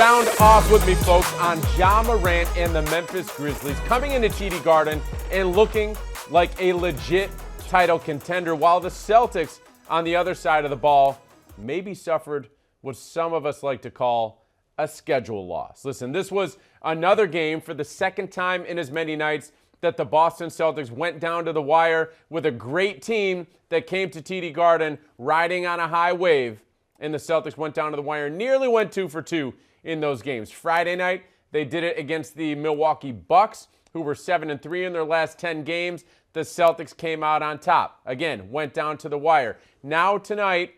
Sound off with me, folks, on Morant and the Memphis Grizzlies coming into TD Garden and looking like a legit title contender, while the Celtics on the other side of the ball maybe suffered what some of us like to call a schedule loss. Listen, this was another game for the second time in as many nights that the Boston Celtics went down to the wire with a great team that came to TD Garden riding on a high wave, and the Celtics went down to the wire, nearly went 2 for 2 in those games. Friday night, they did it against the Milwaukee Bucks, who were 7-3 in their last 10 games. The Celtics came out on top. Again, went down to the wire. Now tonight,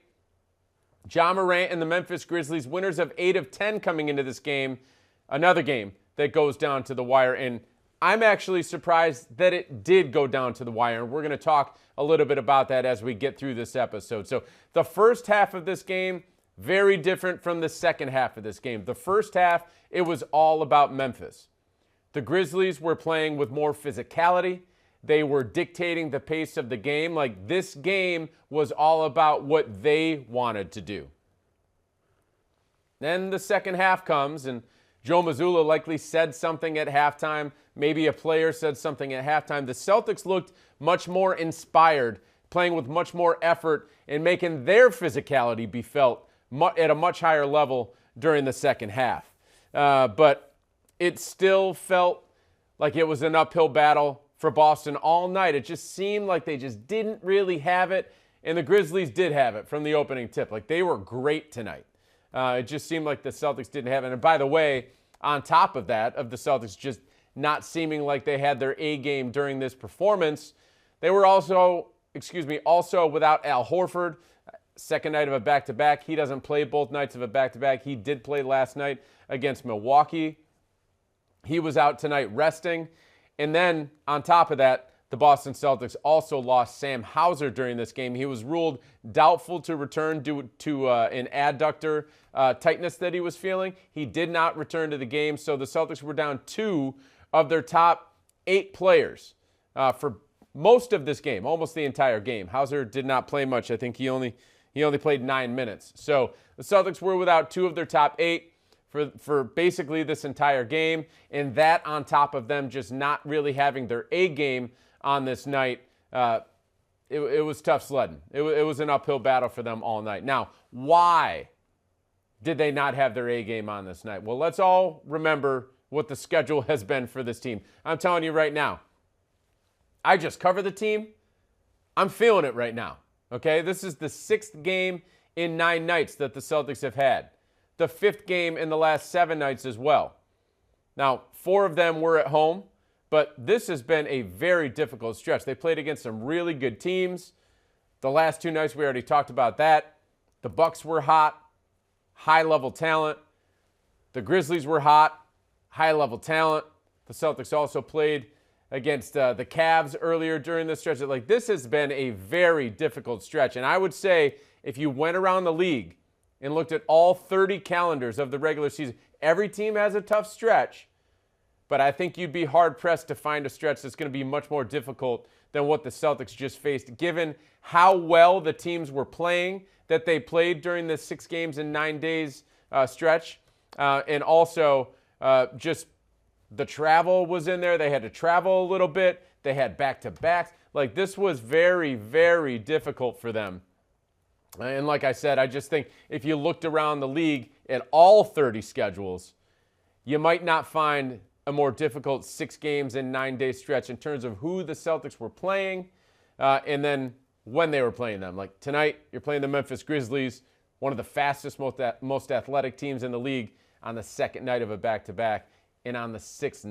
Morant and the Memphis Grizzlies, winners of 8 of 10 coming into this game, another game that goes down to the wire. And I'm actually surprised that it did go down to the wire. And we're going to talk a little bit about that as we get through this episode. So the first half of this game, very different from the second half of this game. The first half, it was all about Memphis. The Grizzlies were playing with more physicality. They were dictating the pace of the game. Like, this game was all about what they wanted to do. Then the second half comes, and Joe Mazzulla likely said something at halftime. Maybe a player said something at halftime. The Celtics looked much more inspired, playing with much more effort and making their physicality be felt at a much higher level during the second half. But it still felt like it was an uphill battle for Boston all night. It just seemed like they just didn't really have it, and the Grizzlies did have it from the opening tip. Like, they were great tonight. It just seemed like the Celtics didn't have it. And by the way, on top of that, of the Celtics just not seeming like they had their A game during this performance, they were also without Al Horford. Second night of a back-to-back. He doesn't play both nights of a back-to-back. He did play last night against Milwaukee. He was out tonight resting. And then, on top of that, the Boston Celtics also lost Sam Hauser during this game. He was ruled doubtful to return due to an adductor tightness that he was feeling. He did not return to the game, so the Celtics were down 2 of their top 8 players for most of this game, almost the entire game. Hauser did not play much. I think he only played 9 minutes. So the Celtics were without 2 of their top 8 for basically this entire game, and that on top of them just not really having their A game on this night, it was tough sledding. It was an uphill battle for them all night. Now, why did they not have their A game on this night? Well, let's all remember what the schedule has been for this team. I'm telling you right now, I just cover the team. I'm feeling it right now, okay? This is the 6th game in 9 nights that the Celtics have had. The 5th game in the last 7 nights as well. Now, 4 of them were at home, but this has been a very difficult stretch. They played against some really good teams. The last 2 nights, we already talked about that. The Bucks were hot, high-level talent. The Grizzlies were hot, high-level talent. The Celtics also played against the Cavs earlier during this stretch. Like, this has been a very difficult stretch. And I would say if you went around the league and looked at all 30 calendars of the regular season, every team has a tough stretch, but I think you'd be hard-pressed to find a stretch that's going to be much more difficult than what the Celtics just faced, given how well the teams were playing that they played during this 6 games in 9 days stretch, and also just the travel was in there. They had to travel a little bit. They had back-to-backs. Like, this was very, very difficult for them. And like I said, I just think if you looked around the league at all 30 schedules, you might not find a more difficult 6 games in 9-day stretch in terms of who the Celtics were playing and then when they were playing them. Like, tonight, you're playing the Memphis Grizzlies, one of the fastest, most athletic teams in the league, on the 2nd night of a back-to-back, and on the 6th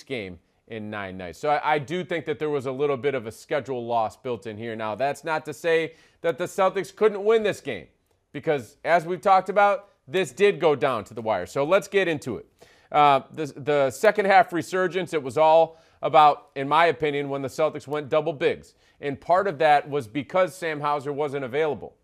game in 9 nights. So I do think that there was a little bit of a schedule loss built in here. Now, that's not to say that the Celtics couldn't win this game, because as we've talked about, this did go down to the wire. So let's get into it. The second half resurgence, it was all about, in my opinion, when the Celtics went double bigs. And part of that was because Sam Hauser wasn't available.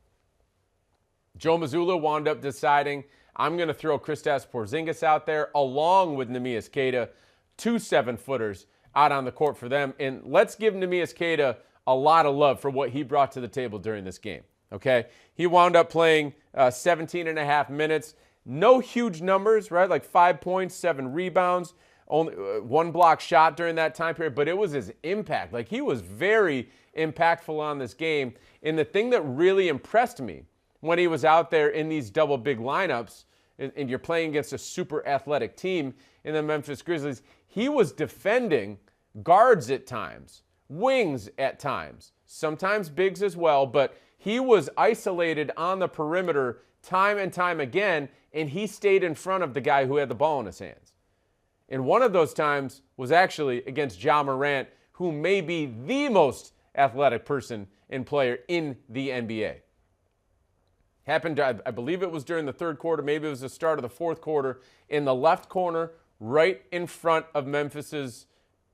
Joe Mazzulla wound up deciding, I'm going to throw Kristaps Porzingis out there along with Neemias Queta, 2 7-footers out on the court for them. And let's give Neemias Queta a lot of love for what he brought to the table during this game. Okay? He wound up playing 17 and a half minutes. No huge numbers, right? Like 5 points, 7 rebounds, only one block shot during that time period, but it was his impact. Like, he was very impactful on this game. And the thing that really impressed me when he was out there in these double big lineups, and you're playing against a super athletic team in the Memphis Grizzlies, he was defending guards at times, wings at times, sometimes bigs as well, but he was isolated on the perimeter time and time again, and he stayed in front of the guy who had the ball in his hands. And one of those times was actually against Ja Morant, who may be the most athletic person and player in the NBA. Happened, I believe it was during the third quarter, maybe it was the start of the fourth quarter, in the left corner, right in front of Memphis's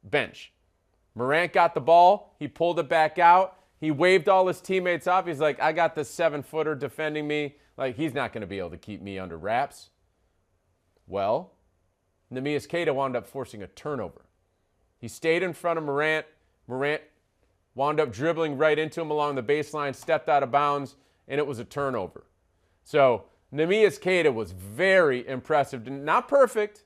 bench. Morant got the ball, he pulled it back out, he waved all his teammates off. He's like, I got this 7-footer defending me. Like, he's not going to be able to keep me under wraps. Well, Neemias Queta wound up forcing a turnover. He stayed in front of Morant. Morant wound up dribbling right into him along the baseline, stepped out of bounds, and it was a turnover. So Neemias Queta was very impressive. Not perfect,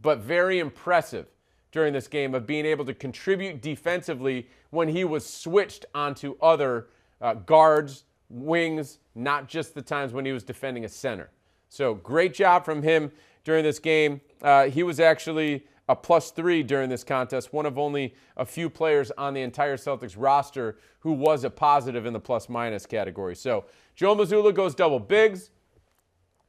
but very impressive during this game of being able to contribute defensively when he was switched onto other guards, wings, not just the times when he was defending a center. So great job from him during this game. He was actually a +3 during this contest, one of only a few players on the entire Celtics roster who was a positive in the plus-minus category. So Joe Mazzulla goes double bigs.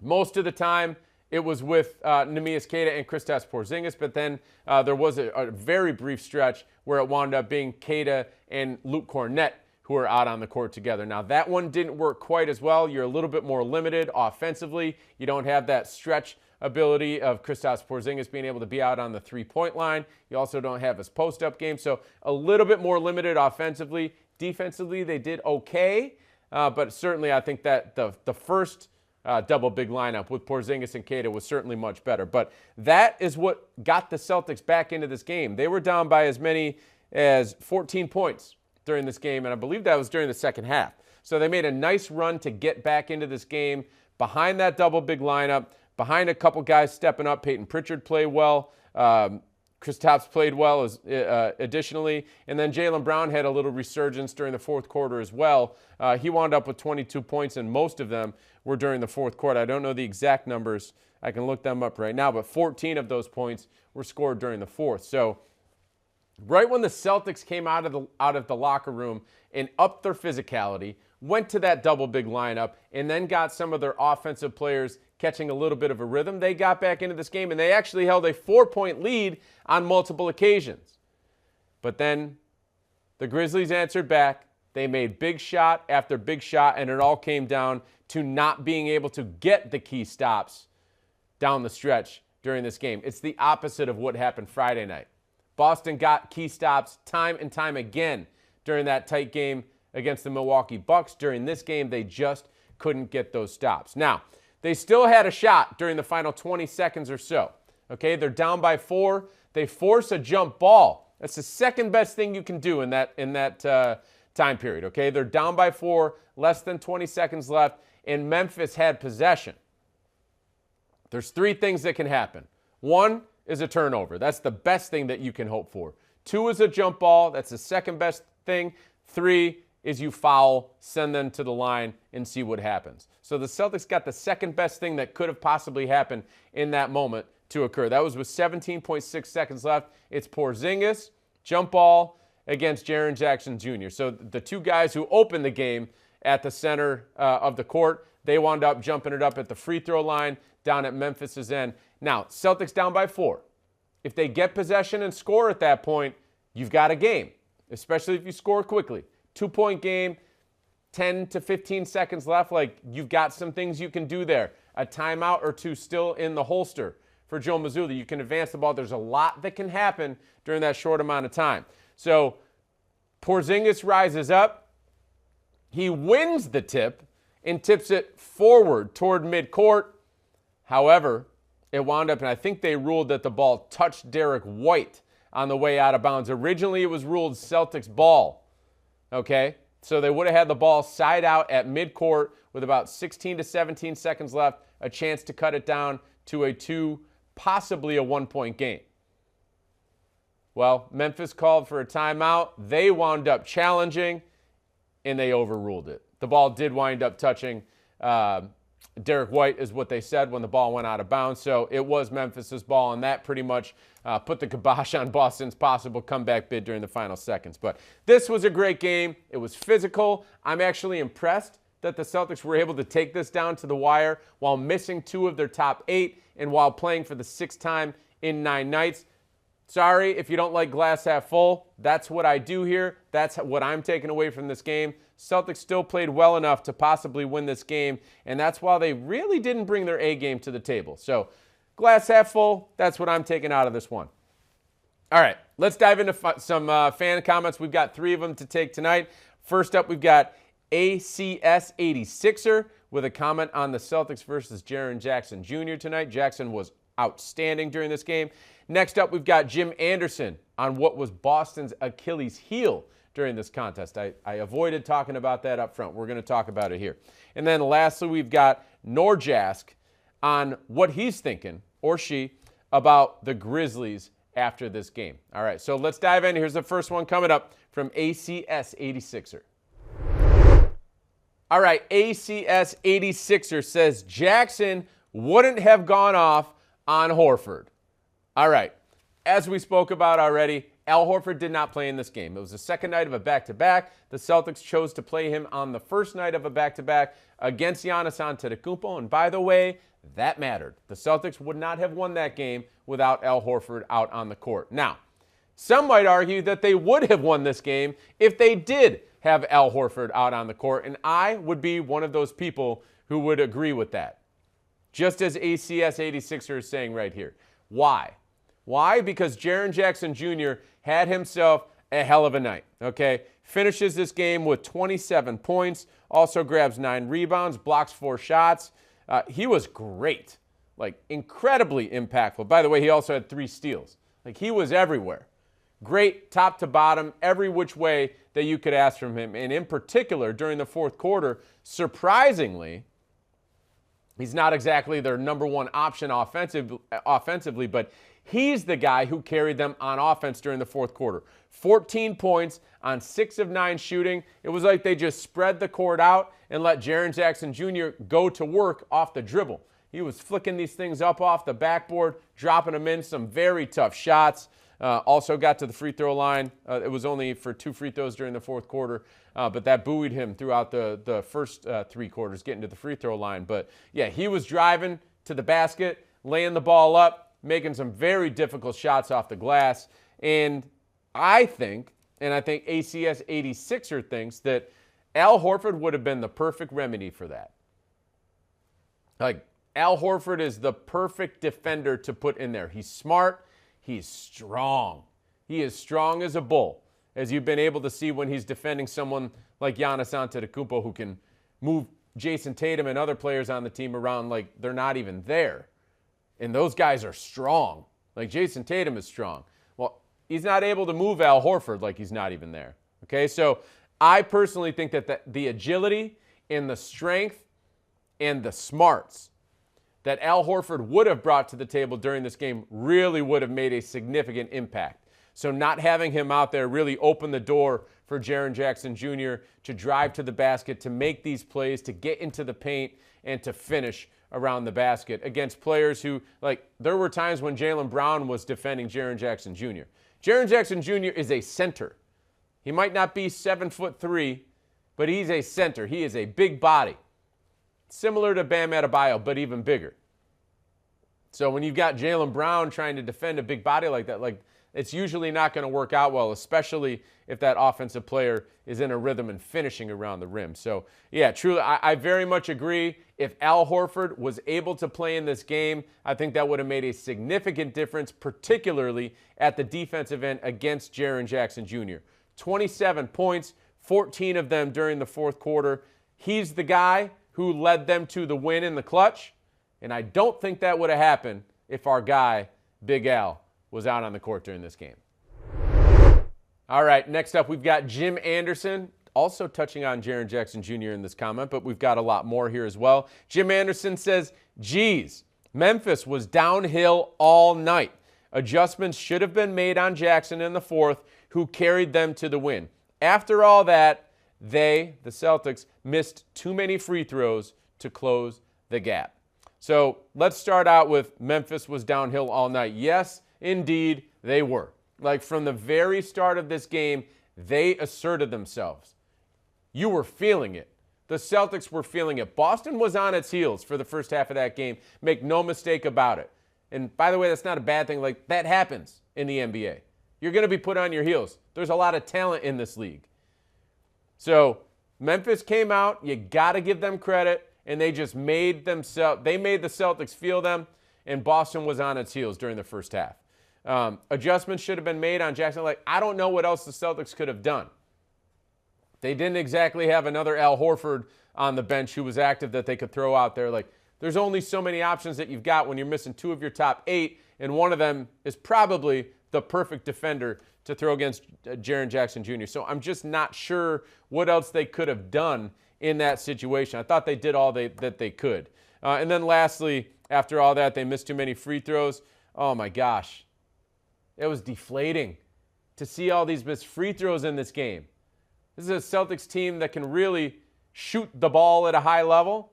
Most of the time, it was with Neemias Queta and Kristaps Porzingis, but then there was a very brief stretch where it wound up being Queta and Luke Kornet who are out on the court together. Now, that one didn't work quite as well. You're a little bit more limited offensively. You don't have that stretch ability of Kristaps Porzingis being able to be out on the three-point line. You also don't have his post-up game, so a little bit more limited offensively. Defensively, they did okay, but certainly I think that the first double big lineup with Porzingis and Queta was certainly much better. But that is what got the Celtics back into this game. They were down by as many as 14 points during this game, and I believe that was during the second half. So they made a nice run to get back into this game behind that double big lineup, behind a couple guys stepping up. Payton Pritchard played well. Kristaps played well additionally. And then Jaylen Brown had a little resurgence during the fourth quarter as well. He wound up with 22 points, and most of them were during the fourth quarter. I don't know the exact numbers. I can look them up right now, but 14 of those points were scored during the fourth. So right when the Celtics came out of the locker room and upped their physicality, went to that double big lineup, and then got some of their offensive players catching a little bit of a rhythm, they got back into this game, and they actually held a 4-point lead on multiple occasions. But then the Grizzlies answered back. They made big shot after big shot, and it all came down to not being able to get the key stops down the stretch during this game. It's the opposite of what happened Friday night. Boston got key stops time and time again during that tight game against the Milwaukee Bucks. During this game, they just couldn't get those stops. Now, they still had a shot during the final 20 seconds or so. Okay, they're down by 4. They force a jump ball. That's the second best thing you can do in that time period. Okay, they're down by 4, less than 20 seconds left, and Memphis had possession. There's 3 things that can happen. 1 is a turnover. That's the best thing that you can hope for. 2 is a jump ball. That's the second best thing. 3 is you foul, send them to the line, and see what happens. So the Celtics got the second best thing that could have possibly happened in that moment to occur. That was with 17.6 seconds left. It's Porzingis, jump ball against Jaren Jackson Jr. So the 2 guys who opened the game at the center of the court, they wound up jumping it up at the free throw line down at Memphis's end. Now, Celtics down by 4. If they get possession and score at that point, you've got a game, especially if you score quickly. 2-point game, 10 to 15 seconds left. Like, you've got some things you can do there. A timeout or 2 still in the holster for Joe Mazzulla. You can advance the ball. There's a lot that can happen during that short amount of time. So Porzingis rises up. He wins the tip and tips it forward toward midcourt. However, it wound up, and I think they ruled that the ball touched Derek White on the way out of bounds. Originally, it was ruled Celtics ball. Okay? So they would have had the ball side out at midcourt with about 16 to 17 seconds left, a chance to cut it down to a 2, possibly a 1-point game. Well, Memphis called for a timeout. They wound up challenging, and they overruled it. The ball did wind up touching Derek White, is what they said when the ball went out of bounds. So it was Memphis's ball, and that pretty much put the kibosh on Boston's possible comeback bid during the final seconds. But this was a great game. It was physical. I'm actually impressed that the Celtics were able to take this down to the wire while missing 2 of their top 8 and while playing for the 6th time in 9 nights. Sorry if you don't like glass half full. That's what I do here. That's what I'm taking away from this game. Celtics still played well enough to possibly win this game, and that's why they really didn't bring their A game to the table. So glass half full, that's what I'm taking out of this one. All right, let's dive into some fan comments. We've got 3 of them to take tonight. First up, we've got ACS86er with a comment on the Celtics versus Jaren Jackson Jr. tonight. Jackson was outstanding during this game. Next up, we've got Jim Anderson on what was Boston's Achilles heel during this contest. I avoided talking about that up front. We're going to talk about it here. And then lastly, we've got Norjask on what he's thinking, or she, about the Grizzlies after this game. All right, so let's dive in. Here's the first one coming up from ACS86er. All right, ACS86er says Jackson wouldn't have gone off on Horford. All right, as we spoke about already, Al Horford did not play in this game. It was the second night of a back-to-back. The Celtics chose to play him on the first night of a back-to-back against Giannis Antetokounmpo, and by the way, that mattered. The Celtics would not have won that game without Al Horford out on the court. Now, some might argue that they would have won this game if they did have Al Horford out on the court, and I would be one of those people who would agree with that. Just as ACS86er is saying right here. Why? Why? Because Jaren Jackson Jr. had himself a hell of a night, okay? Finishes this game with 27 points, also grabs 9 rebounds, blocks 4 shots. He was great, like incredibly impactful. By the way, he also had 3 steals. Like he was everywhere. Great top to bottom, every which way that you could ask from him. And in particular, during the fourth quarter, surprisingly, he's not exactly their number 1 option offensively, but he's the guy who carried them on offense during the fourth quarter. 14 points on 6 of 9 shooting. It was like they just spread the court out and let Jaren Jackson Jr. go to work off the dribble. He was flicking these things up off the backboard, dropping them in, some very tough shots. Also got to the free throw line. It was only for 2 free throws during the fourth quarter, but that buoyed him throughout the first 3 quarters, getting to the free throw line. But, yeah, he was driving to the basket, laying the ball up, making some very difficult shots off the glass. And I think ACS86er thinks that Al Horford would have been the perfect remedy for that. Like, Al Horford is the perfect defender to put in there. He's smart. He's strong. He is strong as a bull, as you've been able to see when he's defending someone like Giannis Antetokounmpo, who can move Jason Tatum and other players on the team around like they're not even there. And those guys are strong. Like Jason Tatum is strong. Well, he's not able to move Al Horford like he's not even there. Okay, so I personally think that the agility and the strength and the smarts that Al Horford would have brought to the table during this game really would have made a significant impact. So not having him out there really opened the door for Jaren Jackson Jr. to drive to the basket, to make these plays, to get into the paint, and to finish around the basket against players who, like, there were times when Jaylen Brown was defending Jaren Jackson Jr. Jaren Jackson Jr. is a center. He might not be 7'3", but he's a center. He is a big body. Similar to Bam Adebayo, but even bigger. So when you've got Jaylen Brown trying to defend a big body like that, like, it's usually not going to work out well, especially if that offensive player is in a rhythm and finishing around the rim. So, yeah, truly, I very much agree. If Al Horford was able to play in this game, I think that would have made a significant difference, particularly at the defensive end against Jaren Jackson Jr. 27 points, 14 of them during the fourth quarter. He's the guy who led them to the win in the clutch, and I don't think that would have happened if our guy, Big Al, was out on the court during this game. All right, next up we've got Jim Anderson Also touching on Jaren Jackson Jr. in this comment, but we've got a lot more here as well. Jim Anderson says, geez, Memphis was downhill all night. Adjustments should have been made on Jackson in the fourth, who carried them to the win. After all that, the Celtics, missed too many free throws to close the gap. So let's start out with Memphis was downhill all night. Yes, indeed, they were. Like from the very start of this game, they asserted themselves. You were feeling it. The Celtics were feeling it. Boston was on its heels for the first half of that game. Make no mistake about it. And by the way, that's not a bad thing. Like, that happens in the NBA. You're going to be put on your heels. There's a lot of talent in this league. So Memphis came out. You got to give them credit. And they just made the Celtics feel them. And Boston was on its heels during the first half. Adjustments should have been made on Jackson. Like, I don't know what else the Celtics could have done. They didn't exactly have another Al Horford on the bench who was active that they could throw out there. Like, there's only so many options that you've got when you're missing two of your top 8, and one of them is probably the perfect defender to throw against Jaren Jackson Jr. So I'm just not sure what else they could have done in that situation. I thought they did all that they could. And then lastly, after all that, they missed too many free throws. Oh, my gosh. It was deflating to see all these missed free throws in this game. This is a Celtics team that can really shoot the ball at a high level.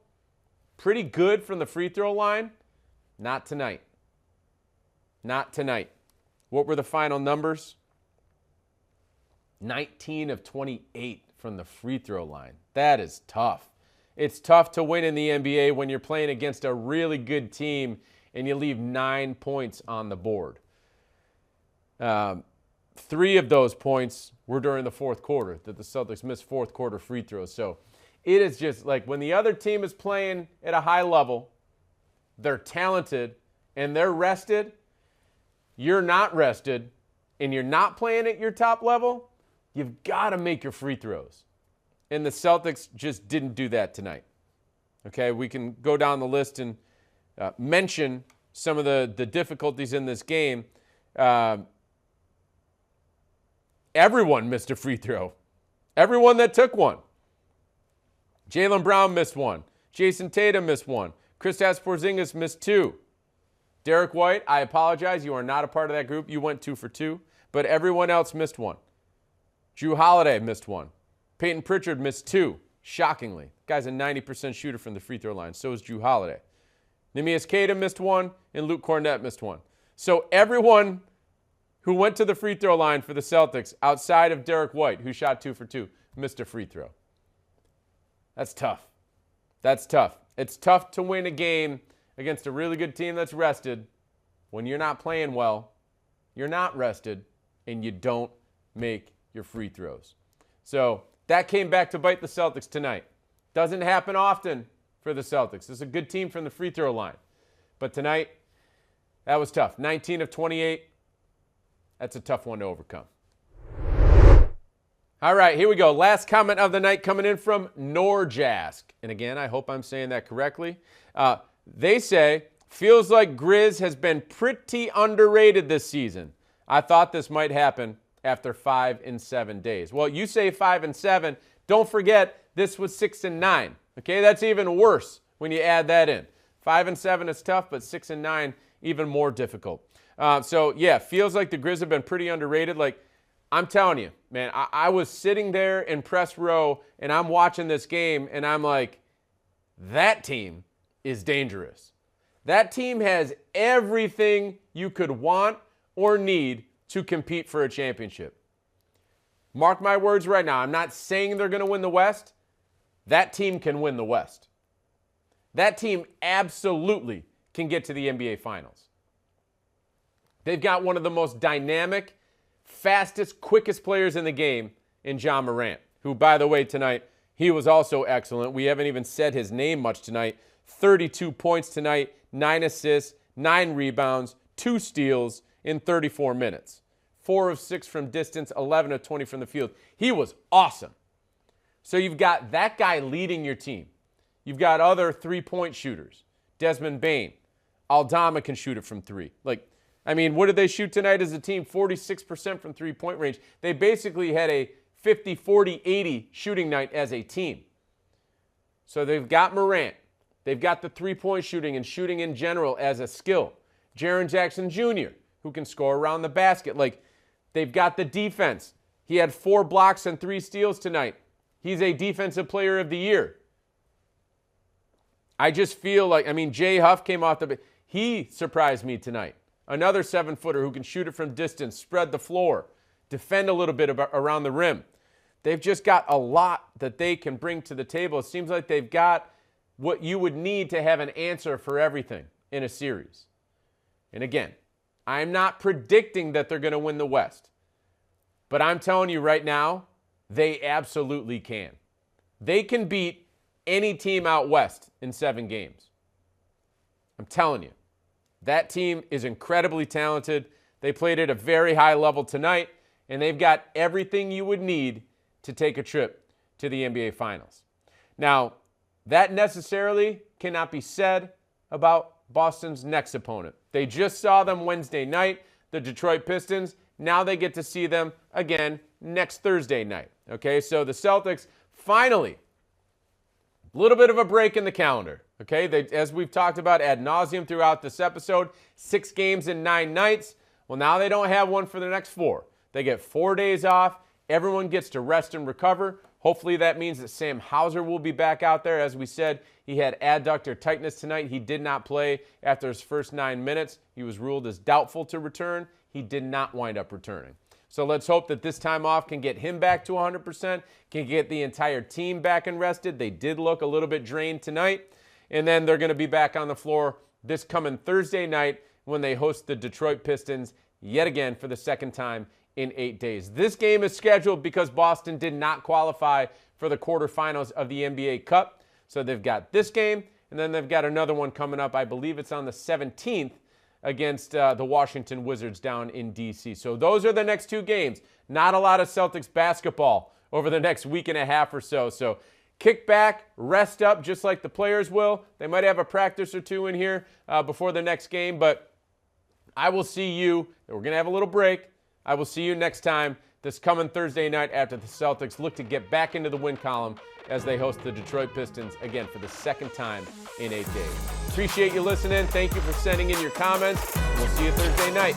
Pretty good from the free throw line. Not tonight. Not tonight. What were the final numbers? 19 of 28 from the free throw line. That is tough. It's tough to win in the NBA when you're playing against a really good team and you leave 9 points on the board. 3 of those points were during the fourth quarter that the Celtics missed fourth quarter free throws. So it is just like when the other team is playing at a high level, they're talented, and they're rested, you're not rested, and you're not playing at your top level, you've got to make your free throws. And the Celtics just didn't do that tonight. Okay, we can go down the list and mention some of the difficulties in this game. Everyone missed a free throw. Everyone that took one. Jaylen Brown missed one. Jason Tatum missed one. Kristaps Porzingis missed 2. Derek White, I apologize. You are not a part of that group. You went 2 for 2. But everyone else missed one. Jrue Holiday missed one. Payton Pritchard missed 2, shockingly. The guy's a 90% shooter from the free throw line. So is Jrue Holiday. Neemias Queta missed 1, and Luke Kornet missed 1. So everyone who went to the free throw line for the Celtics, outside of Derek White, who shot 2 for 2, missed a free throw. That's tough. That's tough. It's tough to win a game against a really good team that's rested when you're not playing well, you're not rested, and you don't make your free throws. So that came back to bite the Celtics tonight. Doesn't happen often for the Celtics. It's a good team from the free throw line. But tonight, that was tough. 19 of 28. That's a tough one to overcome. All right, here we go. Last comment of the night coming in from Norjask. And again, I hope I'm saying that correctly. They say, feels like Grizz has been pretty underrated this season. I thought this might happen after 5 and 7 days. Well, you say 5 and 7. Don't forget, this was 6 and 9. Okay, that's even worse when you add that in. 5 and 7 is tough, but 6 and 9, even more difficult. So, yeah, feels like the Grizz have been pretty underrated. Like, I'm telling you, man, I was sitting there in press row, and I'm watching this game, and I'm like, that team is dangerous. That team has everything you could want or need to compete for a championship. Mark my words right now. I'm not saying they're going to win the West. That team can win the West. That team absolutely can get to the NBA Finals. They've got one of the most dynamic, fastest, quickest players in the game in Ja Morant, who, by the way, tonight, he was also excellent. We haven't even said his name much tonight. 32 points tonight, 9 assists, 9 rebounds, 2 steals in 34 minutes. 4 of 6 from distance, 11 of 20 from the field. He was awesome. So you've got that guy leading your team. You've got other three-point shooters. Desmond Bane. Aldama can shoot it from 3. What did they shoot tonight as a team? 46% from three-point range. They basically had a 50, 40, 80 shooting night as a team. So they've got Morant. They've got the three-point shooting and shooting in general as a skill. Jaren Jackson Jr., who can score around the basket. Like, they've got the defense. He had 4 blocks and 3 steals tonight. He's a defensive player of the year. I just feel like, Jay Huff came off the, he surprised me tonight. Another 7-footer who can shoot it from distance, spread the floor, defend a little bit around the rim. They've just got a lot that they can bring to the table. It seems like they've got what you would need to have an answer for everything in a series. And again, I'm not predicting that they're going to win the West. But I'm telling you right now, they absolutely can. They can beat any team out West in 7 games. I'm telling you. That team is incredibly talented. They played at a very high level tonight, and they've got everything you would need to take a trip to the NBA Finals. Now, that necessarily cannot be said about Boston's next opponent. They just saw them Wednesday night, the Detroit Pistons. Now they get to see them again next Thursday night. Okay, so the Celtics finally, a little bit of a break in the calendar. Okay, as we've talked about ad nauseum throughout this episode, 6 games in 9 nights. Well, now they don't have one for the next 4. They get 4 days off. Everyone gets to rest and recover. Hopefully that means that Sam Hauser will be back out there. As we said, he had adductor tightness tonight. He did not play after his first 9 minutes. He was ruled as doubtful to return. He did not wind up returning. So let's hope that this time off can get him back to 100%, can get the entire team back and rested. They did look a little bit drained tonight. And then they're going to be back on the floor this coming Thursday night when they host the Detroit Pistons yet again for the second time in 8 days. This game is scheduled because Boston did not qualify for the quarterfinals of the NBA Cup. So they've got this game, and then they've got another one coming up. I believe it's on the 17th against the Washington Wizards down in D.C. So those are the next 2 games. Not a lot of Celtics basketball over the next week and a half or so. So kick back, rest up, just like the players will. They might have a practice or 2 in here before the next game, but I will see you. We're going to have a little break. I will see you next time this coming Thursday night after the Celtics look to get back into the win column as they host the Detroit Pistons again for the second time in 8 days. Appreciate you listening. Thank you for sending in your comments. We'll see you Thursday night.